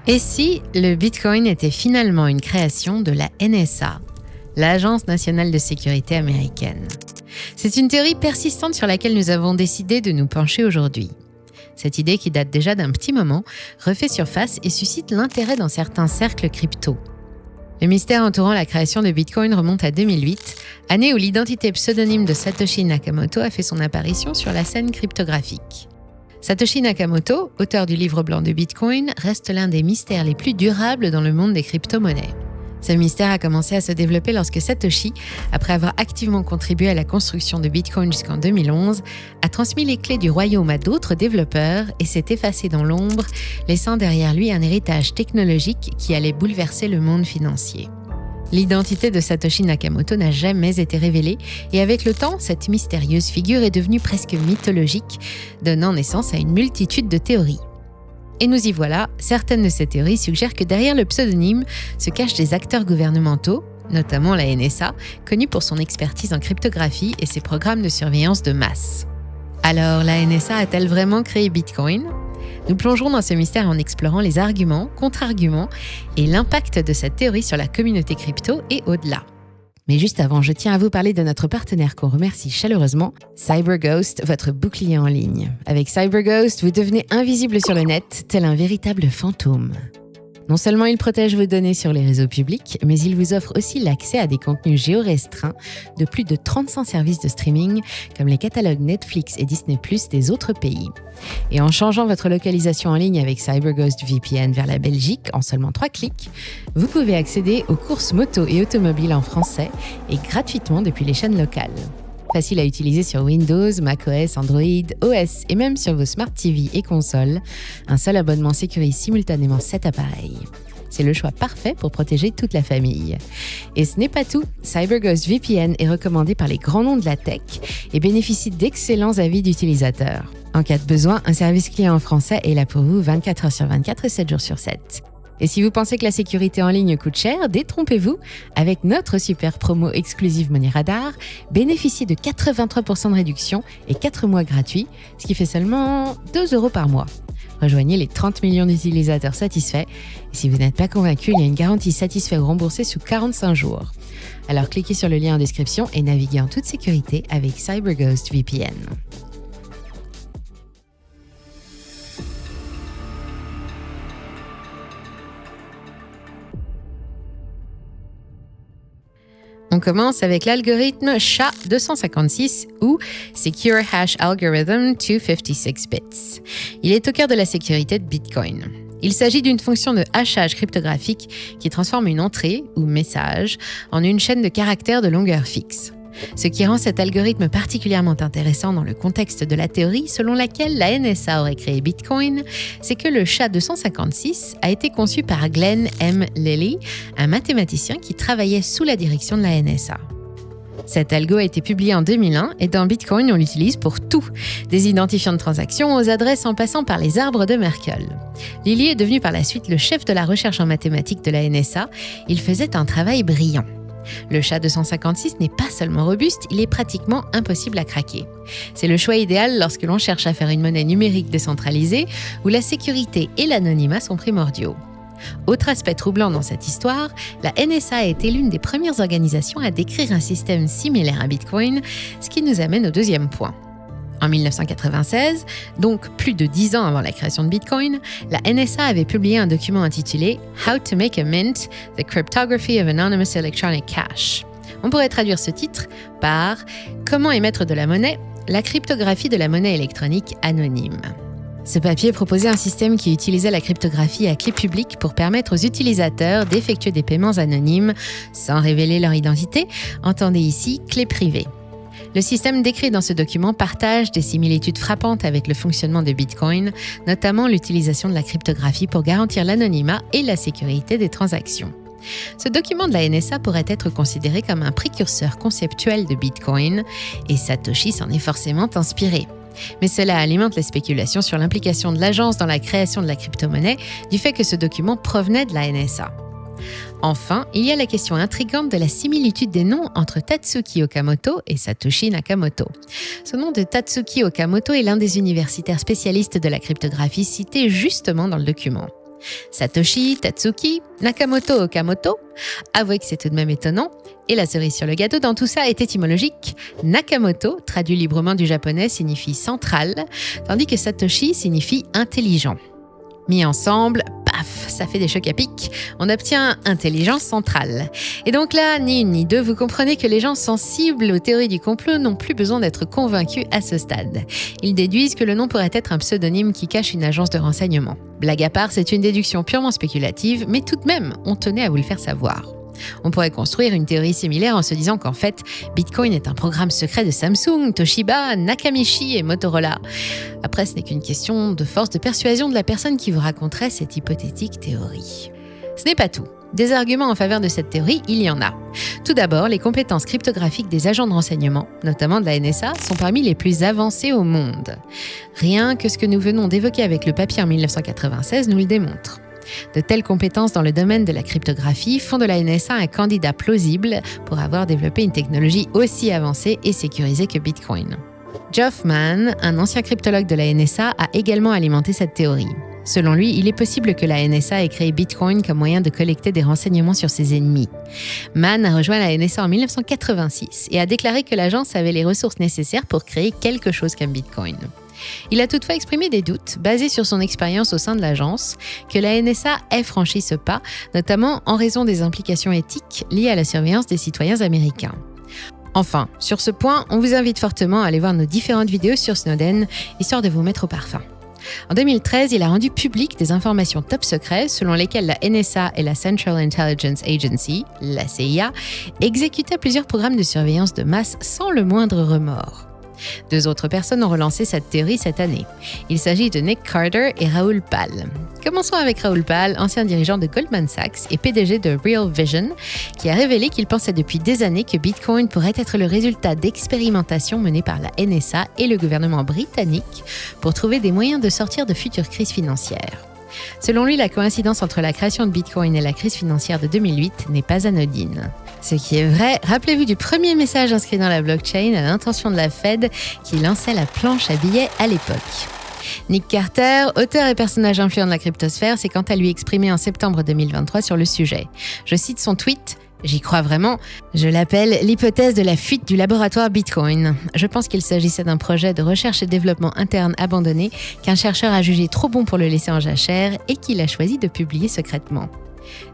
Et si le Bitcoin était finalement une création de la NSA, l'Agence nationale de sécurité américaine? C'est une théorie persistante sur laquelle nous avons décidé de nous pencher aujourd'hui. Cette idée, qui date déjà d'un petit moment, refait surface et suscite l'intérêt dans certains cercles crypto. Le mystère entourant la création de Bitcoin remonte à 2008, année où l'identité pseudonyme de Satoshi Nakamoto a fait son apparition sur la scène cryptographique. Satoshi Nakamoto, auteur du livre blanc de Bitcoin, reste l'un des mystères les plus durables dans le monde des crypto-monnaies. Ce mystère a commencé à se développer lorsque Satoshi, après avoir activement contribué à la construction de Bitcoin jusqu'en 2011, a transmis les clés du royaume à d'autres développeurs et s'est effacé dans l'ombre, laissant derrière lui un héritage technologique qui allait bouleverser le monde financier. L'identité de Satoshi Nakamoto n'a jamais été révélée et avec le temps, cette mystérieuse figure est devenue presque mythologique, donnant naissance à une multitude de théories. Et nous y voilà, certaines de ces théories suggèrent que derrière le pseudonyme se cachent des acteurs gouvernementaux, notamment la NSA, connue pour son expertise en cryptographie et ses programmes de surveillance de masse. Alors, la NSA a-t-elle vraiment créé Bitcoin ? Nous plongerons dans ce mystère en explorant les arguments, contre-arguments et l'impact de cette théorie sur la communauté crypto et au-delà. Mais juste avant, je tiens à vous parler de notre partenaire qu'on remercie chaleureusement, CyberGhost, votre bouclier en ligne. Avec CyberGhost, vous devenez invisible sur le net, tel un véritable fantôme. Non seulement il protège vos données sur les réseaux publics, mais il vous offre aussi l'accès à des contenus géorestreints de plus de 35 services de streaming, comme les catalogues Netflix et Disney+ des autres pays. Et en changeant votre localisation en ligne avec CyberGhost VPN vers la Belgique en seulement 3 clics, vous pouvez accéder aux courses moto et automobiles en français et gratuitement depuis les chaînes locales. Facile à utiliser sur Windows, macOS, Android, OS et même sur vos Smart TV et consoles, un seul abonnement sécurise simultanément 7 appareils. C'est le choix parfait pour protéger toute la famille. Et ce n'est pas tout, CyberGhost VPN est recommandé par les grands noms de la tech et bénéficie d'excellents avis d'utilisateurs. En cas de besoin, un service client en français est là pour vous 24 heures sur 24 et 7 jours sur 7. Et si vous pensez que la sécurité en ligne coûte cher, détrompez-vous. Avec notre super promo exclusive Money Radar, bénéficiez de 83% de réduction et 4 mois gratuits, ce qui fait seulement 2 € par mois. Rejoignez les 30 millions d'utilisateurs satisfaits. Et si vous n'êtes pas convaincu, il y a une garantie satisfait ou remboursée sous 45 jours. Alors cliquez sur le lien en description et naviguez en toute sécurité avec CyberGhost VPN. On commence avec l'algorithme SHA-256 ou Secure Hash Algorithm 256 bits. Il est au cœur de la sécurité de Bitcoin. Il s'agit d'une fonction de hachage cryptographique qui transforme une entrée ou message en une chaîne de caractères de longueur fixe. Ce qui rend cet algorithme particulièrement intéressant dans le contexte de la théorie selon laquelle la NSA aurait créé Bitcoin, c'est que le SHA-256 a été conçu par Glenn M. Lilly, un mathématicien qui travaillait sous la direction de la NSA. Cet algo a été publié en 2001 et dans Bitcoin, on l'utilise pour tout, des identifiants de transactions aux adresses en passant par les arbres de Merkle. Lilly est devenu par la suite le chef de la recherche en mathématiques de la NSA. Il faisait un travail brillant. Le SHA-256 n'est pas seulement robuste, il est pratiquement impossible à craquer. C'est le choix idéal lorsque l'on cherche à faire une monnaie numérique décentralisée où la sécurité et l'anonymat sont primordiaux. Autre aspect troublant dans cette histoire, la NSA a été l'une des premières organisations à décrire un système similaire à Bitcoin, ce qui nous amène au deuxième point. En 1996, donc plus de 10 ans avant la création de Bitcoin, la NSA avait publié un document intitulé « How to make a mint, the cryptography of anonymous electronic cash ». On pourrait traduire ce titre par « Comment émettre de la monnaie, la cryptographie de la monnaie électronique anonyme ». Ce papier proposait un système qui utilisait la cryptographie à clé publique pour permettre aux utilisateurs d'effectuer des paiements anonymes sans révéler leur identité, entendez ici clé privée. Le système décrit dans ce document partage des similitudes frappantes avec le fonctionnement de Bitcoin, notamment l'utilisation de la cryptographie pour garantir l'anonymat et la sécurité des transactions. Ce document de la NSA pourrait être considéré comme un précurseur conceptuel de Bitcoin, et Satoshi s'en est forcément inspiré. Mais cela alimente les spéculations sur l'implication de l'agence dans la création de la crypto-monnaie du fait que ce document provenait de la NSA. Enfin, il y a la question intrigante de la similitude des noms entre Tatsuki Okamoto et Satoshi Nakamoto. Ce nom de Tatsuki Okamoto est l'un des universitaires spécialistes de la cryptographie cité justement dans le document. Satoshi, Tatsuki, Nakamoto, Okamoto. Avouez que c'est tout de même étonnant. Et la cerise sur le gâteau dans tout ça est étymologique. Nakamoto, traduit librement du japonais, signifie central, tandis que Satoshi signifie intelligent. Mis ensemble, paf, ça fait des chocs à pic. On obtient intelligence centrale. Et donc là, ni une ni deux, vous comprenez que les gens sensibles aux théories du complot n'ont plus besoin d'être convaincus à ce stade. Ils déduisent que le nom pourrait être un pseudonyme qui cache une agence de renseignement. Blague à part, c'est une déduction purement spéculative, mais tout de même, on tenait à vous le faire savoir. On pourrait construire une théorie similaire en se disant qu'en fait, Bitcoin est un programme secret de Samsung, Toshiba, Nakamichi et Motorola. Après, ce n'est qu'une question de force de persuasion de la personne qui vous raconterait cette hypothétique théorie. Ce n'est pas tout. Des arguments en faveur de cette théorie, il y en a. Tout d'abord, les compétences cryptographiques des agents de renseignement, notamment de la NSA, sont parmi les plus avancées au monde. Rien que ce que nous venons d'évoquer avec le papier en 1996 nous le démontre. De telles compétences dans le domaine de la cryptographie font de la NSA un candidat plausible pour avoir développé une technologie aussi avancée et sécurisée que Bitcoin. Geoff Mann, un ancien cryptologue de la NSA, a également alimenté cette théorie. Selon lui, il est possible que la NSA ait créé Bitcoin comme moyen de collecter des renseignements sur ses ennemis. Mann a rejoint la NSA en 1986 et a déclaré que l'agence avait les ressources nécessaires pour créer quelque chose comme Bitcoin. Il a toutefois exprimé des doutes, basés sur son expérience au sein de l'agence, que la NSA ait franchi ce pas, notamment en raison des implications éthiques liées à la surveillance des citoyens américains. Enfin, sur ce point, on vous invite fortement à aller voir nos différentes vidéos sur Snowden, histoire de vous mettre au parfum. En 2013, il a rendu public des informations top secrets selon lesquelles la NSA et la Central Intelligence Agency, la CIA, exécutaient plusieurs programmes de surveillance de masse sans le moindre remords. Deux autres personnes ont relancé cette théorie cette année. Il s'agit de Nick Carter et Raoul Pal. Commençons avec Raoul Pal, ancien dirigeant de Goldman Sachs et PDG de Real Vision, qui a révélé qu'il pensait depuis des années que Bitcoin pourrait être le résultat d'expérimentations menées par la NSA et le gouvernement britannique pour trouver des moyens de sortir de futures crises financières. Selon lui, la coïncidence entre la création de Bitcoin et la crise financière de 2008 n'est pas anodine. Ce qui est vrai, rappelez-vous du premier message inscrit dans la blockchain à l'intention de la Fed qui lançait la planche à billets à l'époque. Nick Carter, auteur et personnage influent de la cryptosphère, s'est quant à lui exprimé en septembre 2023 sur le sujet. Je cite son tweet. J'y crois vraiment. Je l'appelle l'hypothèse de la fuite du laboratoire Bitcoin. Je pense qu'il s'agissait d'un projet de recherche et développement interne abandonné qu'un chercheur a jugé trop bon pour le laisser en jachère et qu'il a choisi de publier secrètement.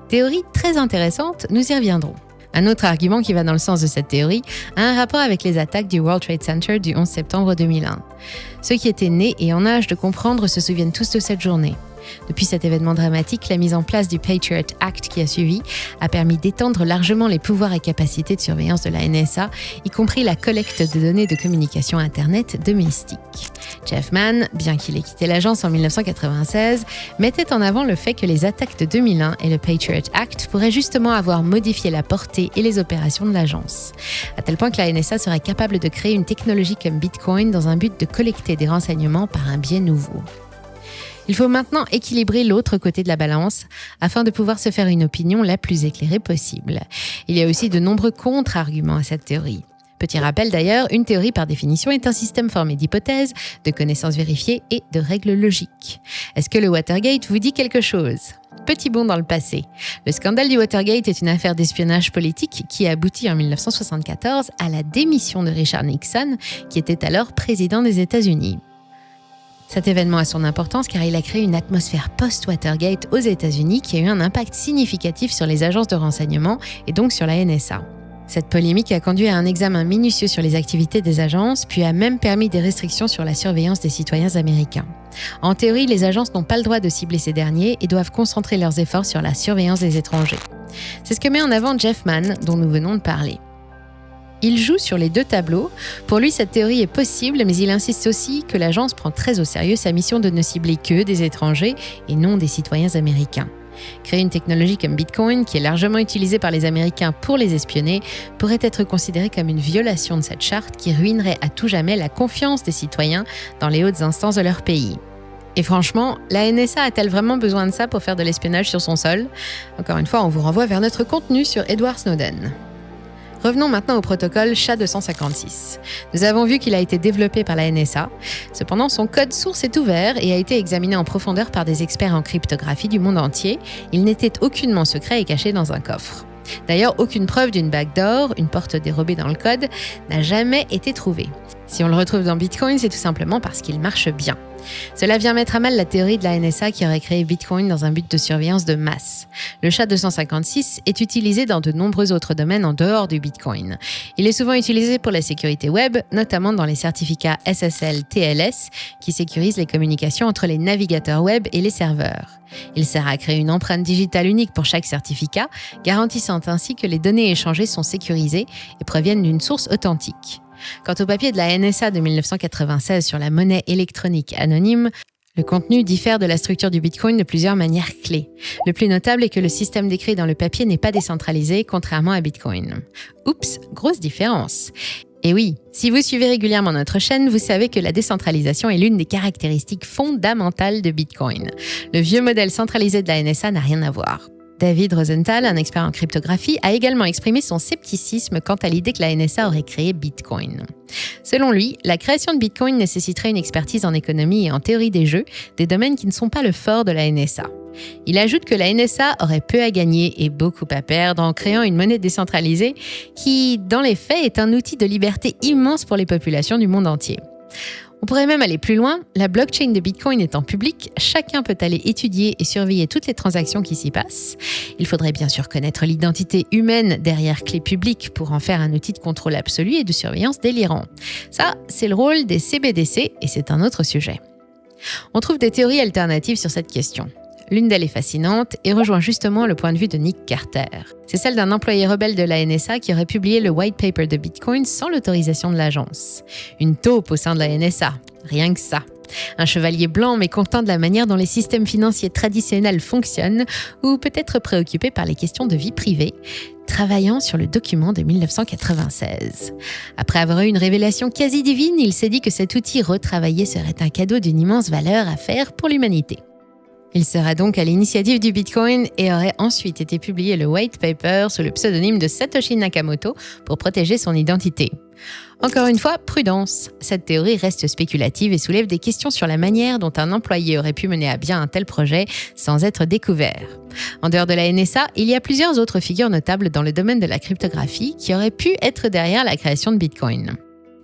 Théorie très intéressante, nous y reviendrons. Un autre argument qui va dans le sens de cette théorie a un rapport avec les attaques du World Trade Center du 11 septembre 2001. Ceux qui étaient nés et en âge de comprendre se souviennent tous de cette journée. Depuis cet événement dramatique, la mise en place du Patriot Act qui a suivi a permis d'étendre largement les pouvoirs et capacités de surveillance de la NSA, y compris la collecte de données de communication Internet domestique. Geoff Mann, bien qu'il ait quitté l'agence en 1996, mettait en avant le fait que les attaques de 2001 et le Patriot Act pourraient justement avoir modifié la portée et les opérations de l'agence, à tel point que la NSA serait capable de créer une technologie comme Bitcoin dans un but de collecter des renseignements par un biais nouveau. Il faut maintenant équilibrer l'autre côté de la balance afin de pouvoir se faire une opinion la plus éclairée possible. Il y a aussi de nombreux contre-arguments à cette théorie. Petit rappel d'ailleurs, une théorie par définition est un système formé d'hypothèses, de connaissances vérifiées et de règles logiques. Est-ce que le Watergate vous dit quelque chose ? Petit bond dans le passé. Le scandale du Watergate est une affaire d'espionnage politique qui a abouti en 1974 à la démission de Richard Nixon, qui était alors président des États-Unis. Cet événement a son importance car il a créé une atmosphère post-Watergate aux États-Unis qui a eu un impact significatif sur les agences de renseignement et donc sur la NSA. Cette polémique a conduit à un examen minutieux sur les activités des agences, puis a même permis des restrictions sur la surveillance des citoyens américains. En théorie, les agences n'ont pas le droit de cibler ces derniers et doivent concentrer leurs efforts sur la surveillance des étrangers. C'est ce que met en avant Geoff Mann, dont nous venons de parler. Il joue sur les deux tableaux. Pour lui, cette théorie est possible, mais il insiste aussi que l'agence prend très au sérieux sa mission de ne cibler que des étrangers et non des citoyens américains. Créer une technologie comme Bitcoin, qui est largement utilisée par les Américains pour les espionner, pourrait être considérée comme une violation de cette charte qui ruinerait à tout jamais la confiance des citoyens dans les hautes instances de leur pays. Et franchement, la NSA a-t-elle vraiment besoin de ça pour faire de l'espionnage sur son sol ? Encore une fois, on vous renvoie vers notre contenu sur Edward Snowden. Revenons maintenant au protocole SHA-256. Nous avons vu qu'il a été développé par la NSA. Cependant, son code source est ouvert et a été examiné en profondeur par des experts en cryptographie du monde entier. Il n'était aucunement secret et caché dans un coffre. D'ailleurs, aucune preuve d'une backdoor, une porte dérobée dans le code, n'a jamais été trouvée. Si on le retrouve dans Bitcoin, c'est tout simplement parce qu'il marche bien. Cela vient mettre à mal la théorie de la NSA qui aurait créé Bitcoin dans un but de surveillance de masse. Le SHA-256 est utilisé dans de nombreux autres domaines en dehors du Bitcoin. Il est souvent utilisé pour la sécurité web, notamment dans les certificats SSL-TLS qui sécurisent les communications entre les navigateurs web et les serveurs. Il sert à créer une empreinte digitale unique pour chaque certificat, garantissant ainsi que les données échangées sont sécurisées et proviennent d'une source authentique. Quant au papier de la NSA de 1996 sur la monnaie électronique anonyme, le contenu diffère de la structure du Bitcoin de plusieurs manières clés. Le plus notable est que le système décrit dans le papier n'est pas décentralisé, contrairement à Bitcoin. Oups, grosse différence. Et oui, si vous suivez régulièrement notre chaîne, vous savez que la décentralisation est l'une des caractéristiques fondamentales de Bitcoin. Le vieux modèle centralisé de la NSA n'a rien à voir. David Rosenthal, un expert en cryptographie, a également exprimé son scepticisme quant à l'idée que la NSA aurait créé Bitcoin. Selon lui, la création de Bitcoin nécessiterait une expertise en économie et en théorie des jeux, des domaines qui ne sont pas le fort de la NSA. Il ajoute que la NSA aurait peu à gagner et beaucoup à perdre en créant une monnaie décentralisée qui, dans les faits, est un outil de liberté immense pour les populations du monde entier. On pourrait même aller plus loin, la blockchain de Bitcoin étant publique, chacun peut aller étudier et surveiller toutes les transactions qui s'y passent. Il faudrait bien sûr connaître l'identité humaine derrière clé publique pour en faire un outil de contrôle absolu et de surveillance délirant. Ça, c'est le rôle des CBDC et c'est un autre sujet. On trouve des théories alternatives sur cette question. L'une d'elles est fascinante et rejoint justement le point de vue de Nick Carter. C'est celle d'un employé rebelle de la NSA qui aurait publié le white paper de Bitcoin sans l'autorisation de l'agence. Une taupe au sein de la NSA, rien que ça. Un chevalier blanc mécontent de la manière dont les systèmes financiers traditionnels fonctionnent ou peut-être préoccupé par les questions de vie privée, travaillant sur le document de 1996. Après avoir eu une révélation quasi divine, il s'est dit que cet outil retravaillé serait un cadeau d'une immense valeur à faire pour l'humanité. Il sera donc à l'initiative du Bitcoin et aurait ensuite été publié le white paper sous le pseudonyme de Satoshi Nakamoto pour protéger son identité. Encore une fois, prudence. Cette théorie reste spéculative et soulève des questions sur la manière dont un employé aurait pu mener à bien un tel projet sans être découvert. En dehors de la NSA, il y a plusieurs autres figures notables dans le domaine de la cryptographie qui auraient pu être derrière la création de Bitcoin.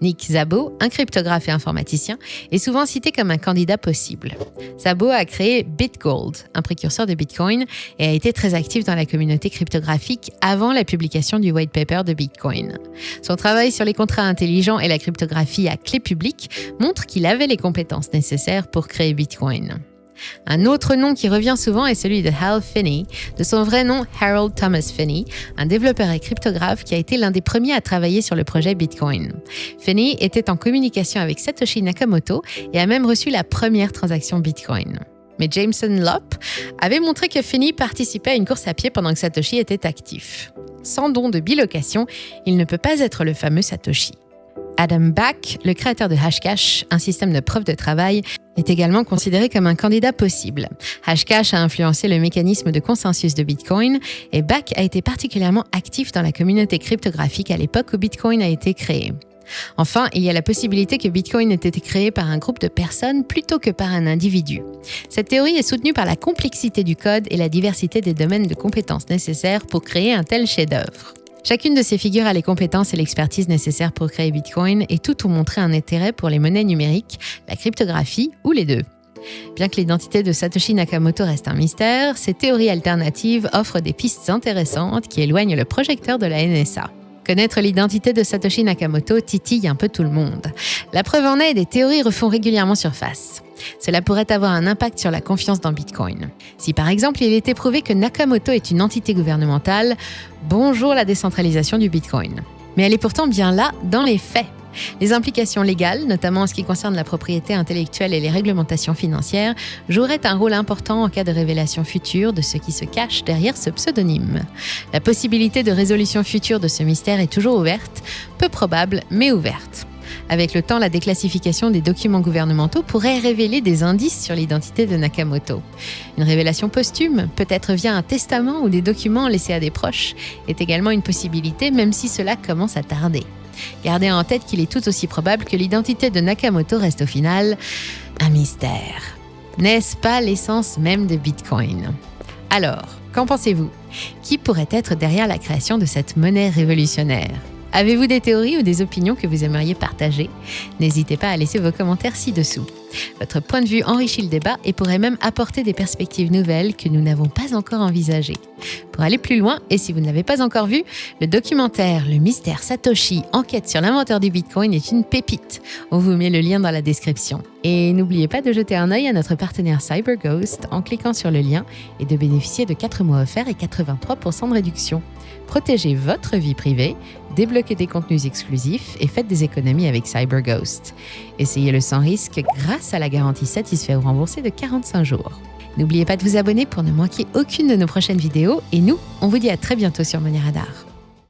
Nick Szabo, un cryptographe et informaticien, est souvent cité comme un candidat possible. Szabo a créé BitGold, un précurseur de Bitcoin, et a été très actif dans la communauté cryptographique avant la publication du white paper de Bitcoin. Son travail sur les contrats intelligents et la cryptographie à clé publique montre qu'il avait les compétences nécessaires pour créer Bitcoin. Un autre nom qui revient souvent est celui de Hal Finney, de son vrai nom Harold Thomas Finney, un développeur et cryptographe qui a été l'un des premiers à travailler sur le projet Bitcoin. Finney était en communication avec Satoshi Nakamoto et a même reçu la première transaction Bitcoin. Mais Jameson Lopp avait montré que Finney participait à une course à pied pendant que Satoshi était actif. Sans don de bilocation, il ne peut pas être le fameux Satoshi. Adam Back, le créateur de Hashcash, un système de preuve de travail, est également considéré comme un candidat possible. Hashcash a influencé le mécanisme de consensus de Bitcoin et Back a été particulièrement actif dans la communauté cryptographique à l'époque où Bitcoin a été créé. Enfin, il y a la possibilité que Bitcoin ait été créé par un groupe de personnes plutôt que par un individu. Cette théorie est soutenue par la complexité du code et la diversité des domaines de compétences nécessaires pour créer un tel chef-d'œuvre. Chacune de ces figures a les compétences et l'expertise nécessaires pour créer Bitcoin et toutes ont montré un intérêt pour les monnaies numériques, la cryptographie ou les deux. Bien que l'identité de Satoshi Nakamoto reste un mystère, ces théories alternatives offrent des pistes intéressantes qui éloignent le projecteur de la NSA. Connaître l'identité de Satoshi Nakamoto titille un peu tout le monde. La preuve en est, des théories refont régulièrement surface. Cela pourrait avoir un impact sur la confiance dans Bitcoin. Si par exemple il était prouvé que Nakamoto est une entité gouvernementale, bonjour la décentralisation du Bitcoin. Mais elle est pourtant bien là dans les faits. Les implications légales, notamment en ce qui concerne la propriété intellectuelle et les réglementations financières, joueraient un rôle important en cas de révélation future de ce qui se cache derrière ce pseudonyme. La possibilité de résolution future de ce mystère est toujours ouverte, peu probable mais ouverte. Avec le temps, la déclassification des documents gouvernementaux pourrait révéler des indices sur l'identité de Nakamoto. Une révélation posthume, peut-être via un testament ou des documents laissés à des proches, est également une possibilité, même si cela commence à tarder. Gardez en tête qu'il est tout aussi probable que l'identité de Nakamoto reste au final un mystère. N'est-ce pas l'essence même de Bitcoin ? Alors, qu'en pensez-vous ? Qui pourrait être derrière la création de cette monnaie révolutionnaire ? Avez-vous des théories ou des opinions que vous aimeriez partager ? N'hésitez pas à laisser vos commentaires ci-dessous. Votre point de vue enrichit le débat et pourrait même apporter des perspectives nouvelles que nous n'avons pas encore envisagées. Pour aller plus loin, et si vous ne l'avez pas encore vu, le documentaire Le mystère Satoshi, enquête sur l'inventeur du Bitcoin est une pépite. On vous met le lien dans la description. Et n'oubliez pas de jeter un œil à notre partenaire CyberGhost en cliquant sur le lien et de bénéficier de 4 mois offerts et 83% de réduction. Protégez votre vie privée, débloquez des contenus exclusifs et faites des économies avec CyberGhost. Essayez-le sans risque grâce à la garantie satisfait ou remboursé de 45 jours. N'oubliez pas de vous abonner pour ne manquer aucune de nos prochaines vidéos et nous, on vous dit à très bientôt sur Money Radar.